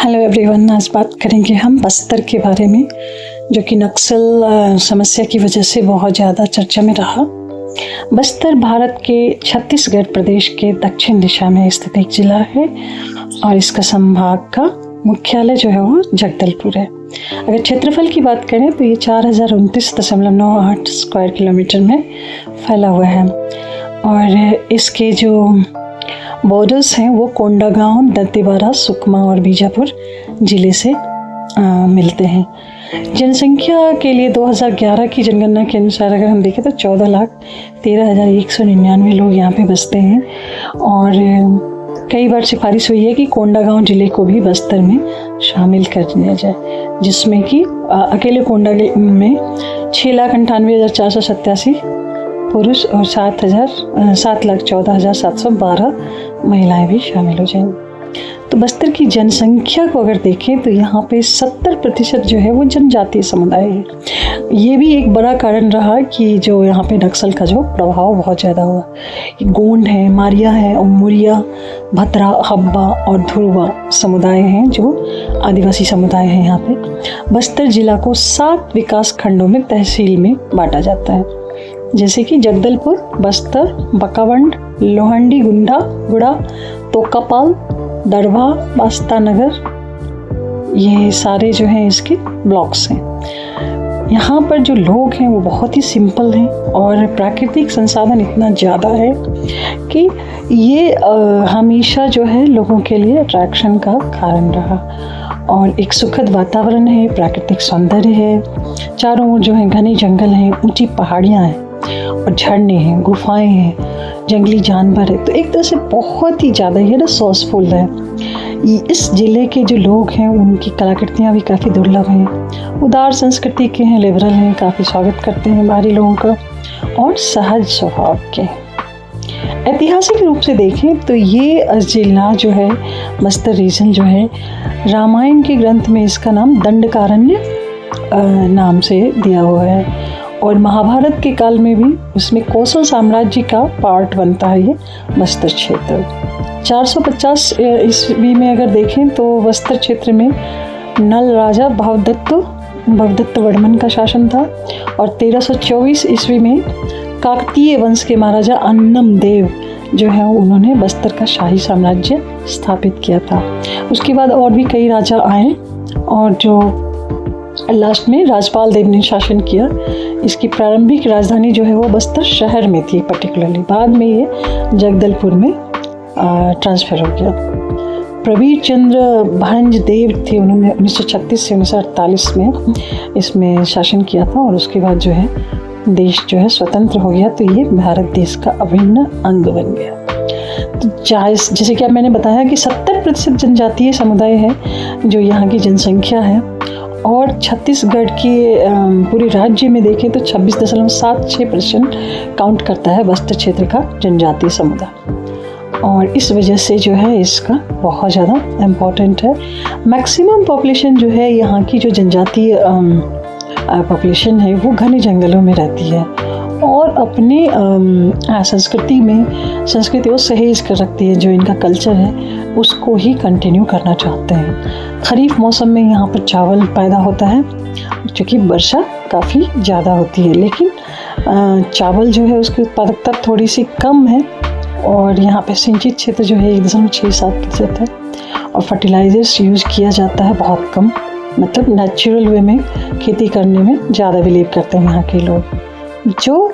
Hello everyone, आज बात करेंगे हम बस्तर के बारे में, जो कि नक्सल समस्या की वजह से बहुत ज़्यादा चर्चा में रहा। बस्तर भारत के छत्तीसगढ़ प्रदेश के दक्षिण दिशा में स्थित एक जिला है और इसका संभाग का मुख्यालय जो है वो जगदलपुर है। अगर क्षेत्रफल की बात करें तो ये 4029.98 स्क्वायर किलोमीटर में फैला हुआ है और इसके जो बॉर्डर्स हैं वो कोंडागांव, दंतेवाड़ा, सुकमा और बीजापुर ज़िले से मिलते हैं। जनसंख्या के लिए 2011 की जनगणना के अनुसार अगर हम देखें तो 14,13,199 लोग यहाँ पे बसते हैं और कई बार सिफारिश हुई है कि कोंडागांव ज़िले को भी बस्तर में शामिल कर दिया जाए, जिसमें कि अकेले कोंडागांव में 6,98,487 पुरुष और 7,14,712 महिलाएं भी शामिल हो जाएंगी। तो बस्तर की जनसंख्या को अगर देखें तो यहाँ पे 70% जो है वो जनजातीय समुदाय है। ये भी एक बड़ा कारण रहा कि जो यहाँ पे नक्सल का जो प्रभाव बहुत ज़्यादा हुआ। गोंड है, मारिया है और मुरिया, भतरा, हब्बा और धुरवा समुदाय हैं जो आदिवासी समुदाय हैं। यहाँ पे बस्तर जिला को 7 विकास खंडों में तहसील में बांटा जाता है, जैसे कि जगदलपुर, बस्तर, बकावंड, लोहंडी, गुड़ा, तोकापाल, दरभा, बास्तानगर, ये सारे जो हैं इसके ब्लॉक्स हैं। यहाँ पर जो लोग हैं वो बहुत ही सिंपल हैं और प्राकृतिक संसाधन इतना ज़्यादा है कि ये हमेशा जो है लोगों के लिए अट्रैक्शन का कारण रहा। और एक सुखद वातावरण है, प्राकृतिक सौंदर्य है, चारों ओर जो है घने जंगल हैं, ऊंची पहाड़ियाँ हैं और झरने हैं, गुफाएं हैं, जंगली जानवर है। तो एक तरह से बहुत ही ज़्यादा ये रिसोर्सफुल है। इस ज़िले के जो लोग हैं उनकी कलाकृतियाँ भी काफ़ी दुर्लभ हैं, उदार संस्कृति के हैं, लिबरल हैं, काफ़ी स्वागत करते हैं बाहरी लोगों का और सहज स्वभाव के। ऐतिहासिक रूप से देखें तो ये जिला जो है, बस्तर रीजन जो है, रामायण के ग्रंथ में इसका नाम दंडकारण्य नाम से दिया हुआ है और महाभारत के काल में भी उसमें कौशल साम्राज्य का पार्ट बनता है ये बस्तर क्षेत्र। 450 ईस्वी में अगर देखें तो बस्तर क्षेत्र में नल राजा भवदत्त वर्मन का शासन था और 1324 ईस्वी में काकतीय वंश के महाराजा अन्नम देव जो है उन्होंने बस्तर का शाही साम्राज्य स्थापित किया था। उसके बाद और भी कई राजा आए और जो लास्ट में राजपाल देव ने शासन किया। इसकी प्रारंभिक राजधानी जो है वो बस्तर शहर में थी पर्टिकुलरली, बाद में ये जगदलपुर में ट्रांसफ़र हो गया। प्रवीर चंद्र भंज देव थे, उन्होंने 1936 से 1948 में इसमें शासन किया था और उसके बाद जो है देश जो है स्वतंत्र हो गया, तो ये भारत देश का अभिन्न अंग बन गया। तो जैसे कि अब मैंने बताया कि 70% जनजातीय समुदाय है जो यहाँ की जनसंख्या है और छत्तीसगढ़ के पूरे राज्य में देखें तो 26.76% काउंट करता है बस्तर क्षेत्र का जनजातीय समुदाय और इस वजह से जो है इसका बहुत ज़्यादा इम्पोर्टेंट है। मैक्सिमम पॉपुलेशन जो है यहाँ की जो जनजातीय पॉपुलेशन है वो घने जंगलों में रहती है और अपने संस्कृति को सहेज कर रखती है। जो इनका कल्चर है उसको ही कंटिन्यू करना चाहते हैं। खरीफ मौसम में यहाँ पर चावल पैदा होता है क्योंकि वर्षा काफ़ी ज़्यादा होती है, लेकिन चावल जो है उसकी उत्पादकता थोड़ी सी कम है और यहाँ पे सिंचित क्षेत्र जो है 1.67% है और फर्टिलाइजर्स यूज़ किया जाता है बहुत कम, मतलब नेचुरल वे में खेती करने में ज़्यादा बिलीव करते हैं यहाँ के लोग, जो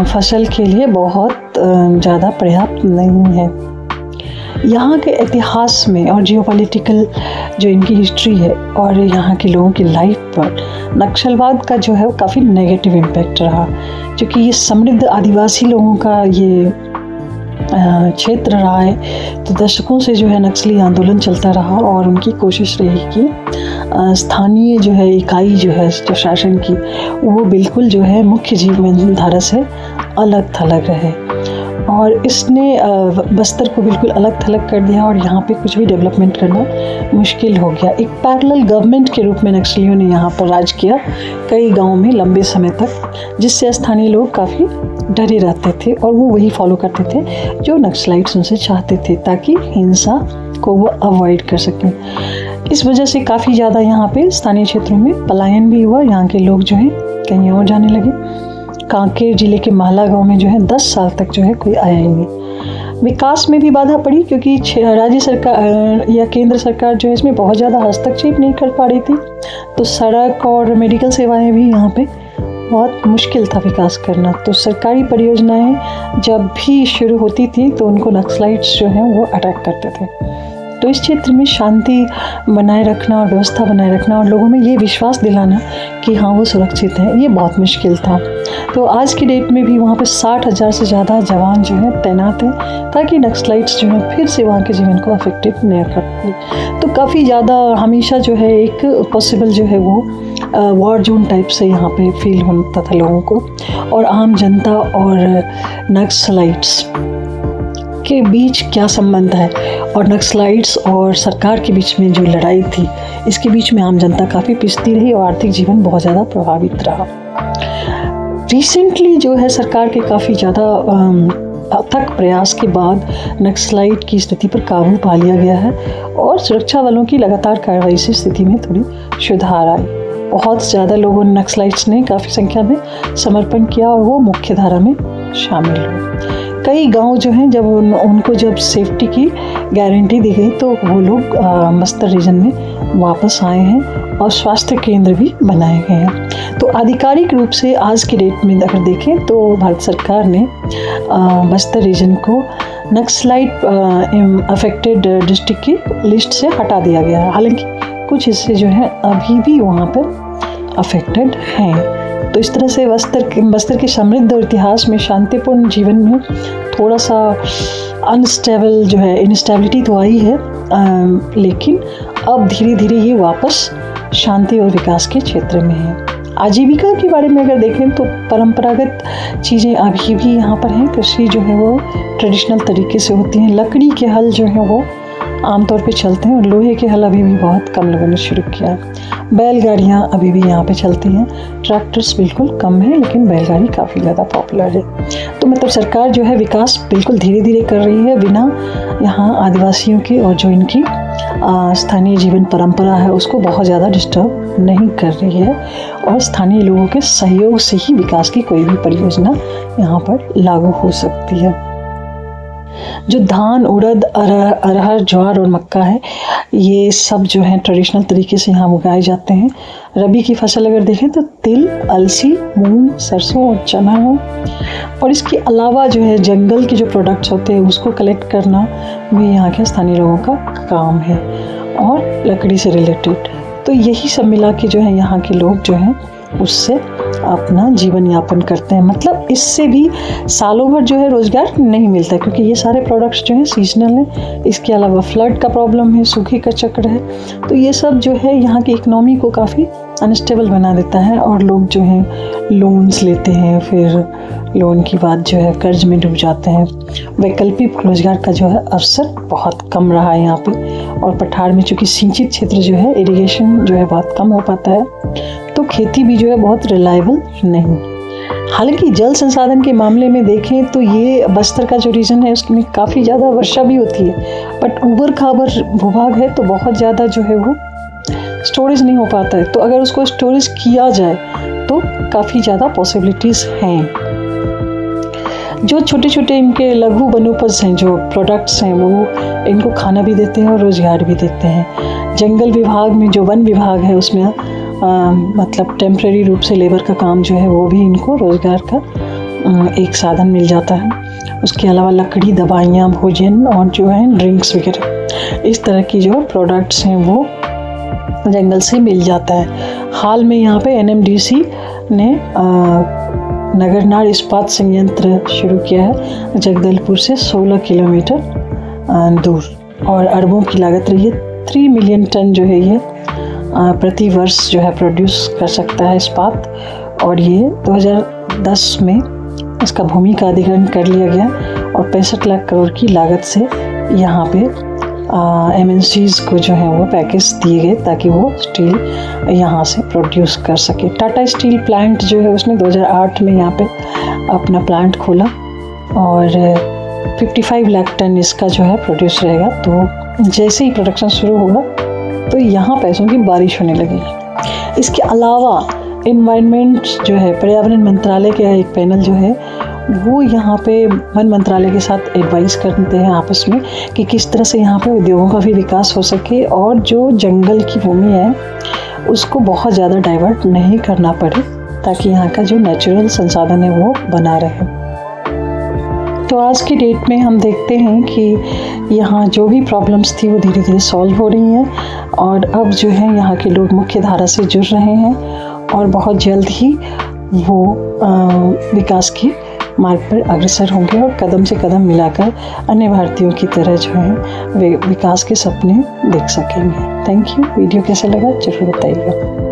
फसल के लिए बहुत ज़्यादा पर्याप्त नहीं है। यहाँ के इतिहास में और जियोपॉलिटिकल जो इनकी हिस्ट्री है और यहाँ के लोगों की लाइफ पर नक्सलवाद का जो है वो काफ़ी नेगेटिव इम्पैक्ट रहा, क्योंकि ये समृद्ध आदिवासी लोगों का ये क्षेत्र रहा है। तो दशकों से जो है नक्सली आंदोलन चलता रहा और उनकी कोशिश रही कि स्थानीय जो है इकाई जो है जो शासन की वो बिल्कुल जो है मुख्य जीवन धारा से अलग थलग रहे और इसने बस्तर को बिल्कुल अलग थलग कर दिया और यहाँ पे कुछ भी डेवलपमेंट करना मुश्किल हो गया। एक पैरेलल गवर्नमेंट के रूप में नक्सलियों ने यहाँ पर राज किया कई गाँव में लंबे समय तक, जिससे स्थानीय लोग काफ़ी डरे रहते थे और वो वही फॉलो करते थे जो नक्सलाइट्स उनसे चाहते थे, ताकि हिंसा को वो अवॉइड कर सकें। इस वजह से काफ़ी ज़्यादा यहाँ पे स्थानीय क्षेत्रों में पलायन भी हुआ। यहाँ के लोग जो है कहीं और जाने लगे। कांकेर जिले के महला गांव में जो है 10 साल तक जो है कोई आया ही नहीं। विकास में भी बाधा पड़ी क्योंकि राज्य सरकार या केंद्र सरकार जो है इसमें बहुत ज़्यादा हस्तक्षेप नहीं कर पा रही थी, तो सड़क और मेडिकल सेवाएं भी यहाँ पे बहुत मुश्किल था विकास करना। तो सरकारी परियोजनाएं जब भी शुरू होती थी तो उनको नक्सलाइट्स जो हैं वो अटैक करते थे। तो इस क्षेत्र में शांति बनाए रखना और व्यवस्था बनाए रखना और लोगों में ये विश्वास दिलाना कि हाँ वो सुरक्षित हैं, ये बहुत मुश्किल था। तो आज की डेट में भी वहाँ पे 60,000 से ज़्यादा जवान जो हैं तैनात हैं, ताकि नक्सलाइट्स जो हैं फिर से वहाँ के जीवन को अफेक्टेड नहीं करते। तो काफ़ी ज़्यादा हमेशा जो है एक पॉसिबल जो है वो वॉर जोन टाइप से यहाँ पे फील होता था लोगों को। और आम जनता और नक्सलाइट्स के बीच क्या संबंध है और नक्सलाइट्स और सरकार के बीच में जो लड़ाई थी, इसके बीच में आम जनता काफ़ी पिसती रही और आर्थिक जीवन बहुत ज़्यादा प्रभावित रहा। रिसेंटली जो है सरकार के काफ़ी ज़्यादा अथक प्रयास के बाद नक्सलाइट की स्थिति पर काबू पा लिया गया है और सुरक्षा बलों की लगातार कार्रवाई से स्थिति में थोड़ी सुधार आई। बहुत ज़्यादा लोगों ने नक्सलाइट्स ने काफ़ी संख्या में समर्पण किया और वो मुख्य धारा में शामिल हुए। कई गांव जो हैं जब उनको जब सेफ्टी की गारंटी दी गई तो वो लोग बस्तर रीजन में वापस आए हैं और स्वास्थ्य केंद्र भी बनाए गए हैं। तो आधिकारिक रूप से आज की डेट में अगर देखें तो भारत सरकार ने बस्तर रीजन को नक्सलाइट अफेक्टेड डिस्ट्रिक्ट की लिस्ट से हटा दिया गया है। हालांकि कुछ हिस्से जो हैं अभी भी वहाँ पर अफेक्टेड हैं। तो इस तरह से बस्तर के समृद्ध और इतिहास में शांतिपूर्ण जीवन में थोड़ा सा अनस्टेबल जो है इंस्टेबिलिटी तो आई है, लेकिन अब धीरे धीरे ये वापस शांति और विकास के क्षेत्र में है। आजीविका के बारे में अगर देखें तो परंपरागत चीज़ें अभी भी यहाँ पर हैं। कृषि जो है वो ट्रेडिशनल तरीके से होती हैं। लकड़ी के हल जो है वो आमतौर पे चलते हैं और लोहे के हल अभी भी बहुत कम लोगों ने शुरू किया है। बैलगाड़ियाँ अभी भी यहाँ पे चलती हैं। ट्रैक्टर्स बिल्कुल कम है, लेकिन बैलगाड़ी काफ़ी ज़्यादा पॉपुलर है। तो मतलब सरकार जो है विकास बिल्कुल धीरे धीरे कर रही है, बिना यहाँ आदिवासियों के और जो इनकी स्थानीय जीवन परंपरा है उसको बहुत ज़्यादा डिस्टर्ब नहीं कर रही है। और स्थानीय लोगों के सहयोग से ही विकास की कोई भी परियोजना यहाँ पर लागू हो सकती है। जो धान, उड़द, अरहर, ज्वार और मक्का है, ये सब जो है ट्रेडिशनल तरीके से यहाँ उगाए जाते हैं। रबी की फसल अगर देखें तो तिल, अलसी, मूंग, सरसों और चना है। और इसके अलावा जो है जंगल के जो प्रोडक्ट्स होते हैं उसको कलेक्ट करना भी यहाँ के स्थानीय लोगों का काम है और लकड़ी से रिलेटेड। तो यही सब मिला के जो है यहाँ के लोग जो हैं उससे अपना जीवन यापन करते हैं। मतलब इससे भी सालों भर जो है रोज़गार नहीं मिलता, क्योंकि ये सारे प्रोडक्ट्स जो हैं सीजनल हैं। इसके अलावा फ्लड का प्रॉब्लम है, सूखे का चक्र है, तो ये सब जो है यहाँ की इकनॉमी को काफ़ी अनस्टेबल बना देता है। और लोग जो हैं लोन्स लेते हैं, फिर लोन की बात जो है कर्ज में डूब जाते हैं। वैकल्पिक रोजगार का जो है अवसर बहुत कम रहा है यहाँ पे। और पठार में चूँकि सिंचित क्षेत्र जो है, इरिगेशन जो है बहुत कम हो पाता है, तो खेती भी जो है बहुत रिलायबल नहीं। हालांकि जल संसाधन के मामले में देखें तो ये बस्तर का जो रीजन है उसमें काफ़ी ज़्यादा वर्षा भी होती है, बट ऊबर खाबर भूभाग है तो बहुत ज़्यादा जो है वो स्टोरेज नहीं हो पाता है। तो अगर उसको स्टोरेज किया जाए तो काफ़ी ज़्यादा पॉसिबिलिटीज़ हैं। जो छोटे छोटे इनके लघु वनोपज हैं, जो प्रोडक्ट्स हैं, वो इनको खाना भी देते हैं और रोज़गार भी देते हैं। जंगल विभाग में जो वन विभाग है उसमें मतलब टेम्प्रेरी रूप से लेबर का काम जो है वो भी इनको रोज़गार का एक साधन मिल जाता है। उसके अलावा लकड़ी, दवाइयाँ, भोजन और जो है ड्रिंक्स वगैरह, इस तरह की जो प्रोडक्ट्स हैं वो जंगल से मिल जाता है। हाल में यहाँ पे NMDC ने नगरनार इस्पात संयंत्र शुरू किया है जगदलपुर से 16 किलोमीटर दूर, और अरबों की लागत रही है। 3 मिलियन टन जो है ये प्रति वर्ष जो है प्रोड्यूस कर सकता है इस्पात। और ये 2010 में इसका भूमि का अधिग्रहण कर लिया गया और 65 लाख करोड़ की लागत से यहाँ पे MNCs को जो है वो पैकेज दिए गए ताकि वो स्टील यहाँ से प्रोड्यूस कर सके। टाटा स्टील प्लांट जो है उसने 2008 में यहाँ पे अपना प्लांट खोला और 55 लाख टन इसका जो है प्रोड्यूस रहेगा। तो जैसे ही प्रोडक्शन शुरू होगा तो यहाँ पैसों की बारिश होने लगेगी। इसके अलावा एनवायरनमेंट जो है, पर्यावरण मंत्रालय का एक पैनल जो है वो यहाँ पे वन मंत्रालय के साथ एडवाइस करते हैं आपस में कि किस तरह से यहाँ पे उद्योगों का भी विकास हो सके और जो जंगल की भूमि है उसको बहुत ज़्यादा डाइवर्ट नहीं करना पड़े ताकि यहाँ का जो नेचुरल संसाधन है वो बना रहे। तो आज की डेट में हम देखते हैं कि यहाँ जो भी प्रॉब्लम्स थी वो धीरे धीरे सॉल्व हो रही हैं और अब जो है यहाँ के लोग मुख्य धारा से जुड़ रहे हैं और बहुत जल्द ही वो विकास की मार्ग पर अग्रसर होंगे और कदम से कदम मिलाकर अन्य भारतीयों की तरह जो है वे विकास के सपने देख सकेंगे। Thank you. वीडियो कैसा लगा जरूर बताइएगा।